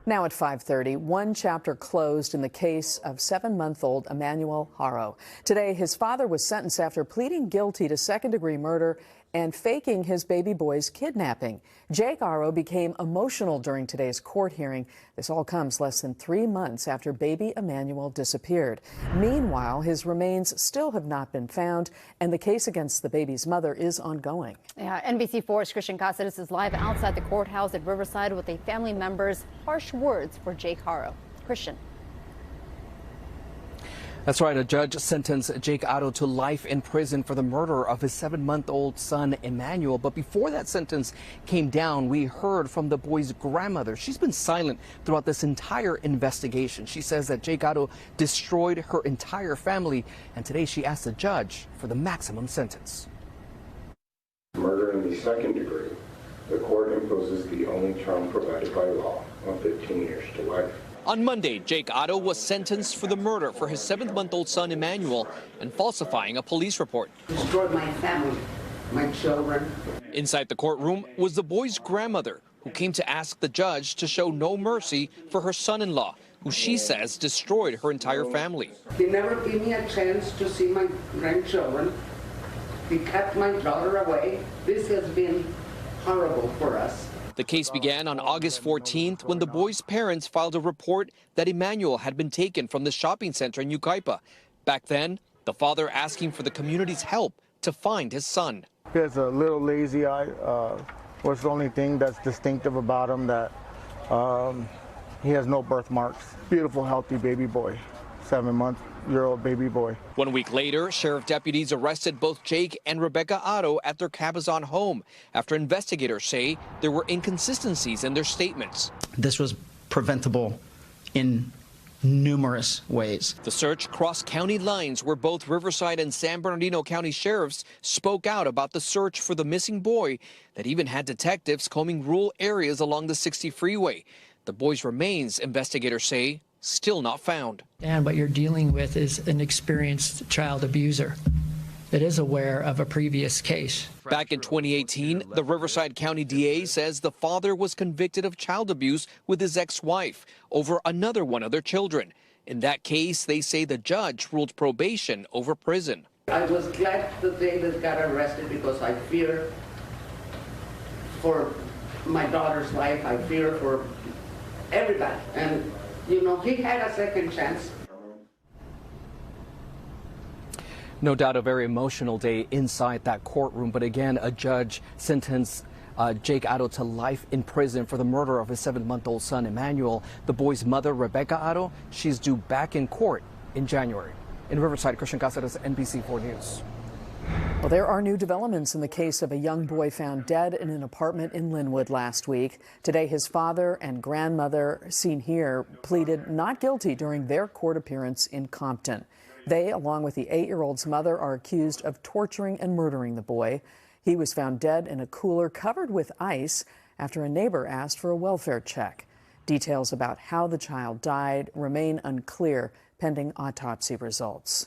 Now at 5:30, one chapter closed in the case of 7-month-old Emmanuel Haro. Today, his father was sentenced after pleading guilty to second-degree murder and faking his baby boy's kidnapping. Jake Haro became emotional during today's court hearing. This all comes less than 3 months after baby Emmanuel disappeared. Meanwhile, his remains still have not been found, and the case against the baby's mother is ongoing. Yeah, NBC4's Christian Cazares is live outside the courthouse at Riverside with a family member's harsh words for Jake Haro. Christian. That's right. A judge sentenced Jake Haro to life in prison for the murder of his 7-month-old son, Emmanuel. But before that sentence came down, we heard from the boy's grandmother. She's been silent throughout this entire investigation. She says that Jake Haro destroyed her entire family, and today she asked the judge for the maximum sentence. Murder in the second degree, the court imposes the only term provided by law of 15 years to life. On Monday, Jake Haro was sentenced for the murder for his 7-month-old son, Emmanuel, and falsifying a police report. Destroyed my family, my children. Inside the courtroom was the boy's grandmother, who came to ask the judge to show no mercy for her son-in-law, who she says destroyed her entire family. He never gave me a chance to see my grandchildren. He kept my daughter away. This has been horrible for us. The case began on August 14th when the boy's parents filed a report that Emmanuel had been taken from the shopping center in Yucaipa. Back then, the father asking for the community's help to find his son. He has a little lazy eye. What's the only thing that's distinctive about him, that he has no birthmarks. Beautiful, healthy baby boy. 7-month-old baby boy. 1 week later, sheriff deputies arrested both Jake and Rebecca Haro at their Cabazon home after investigators say there were inconsistencies in their statements. This was preventable in numerous ways. The search crossed county lines where both Riverside and San Bernardino County sheriffs spoke out about the search for the missing boy that even had detectives combing rural areas along the 60 freeway. The boy's remains, investigators say, still not found. And what you're dealing with is an experienced child abuser that is aware of a previous case. Back in 2018, the Riverside County DA says the father was convicted of child abuse with his ex-wife over another one of their children. In that case, they say the judge ruled probation over prison. I was glad the day that got arrested because I fear for my daughter's life. I fear for everybody. And you know, he had a second chance. No doubt a very emotional day inside that courtroom. But again, a judge sentenced Jake Haro to life in prison for the murder of his 7-month-old son, Emmanuel. The boy's mother, Rebecca Haro, she's due back in court in January. In Riverside, Christian Cazares, NBC4 News. Well, there are new developments in the case of a young boy found dead in an apartment in Linwood last week. Today, his father and grandmother, seen here, pleaded not guilty during their court appearance in Compton. They, along with the 8-year-old's mother, are accused of torturing and murdering the boy. He was found dead in a cooler covered with ice after a neighbor asked for a welfare check. Details about how the child died remain unclear pending autopsy results.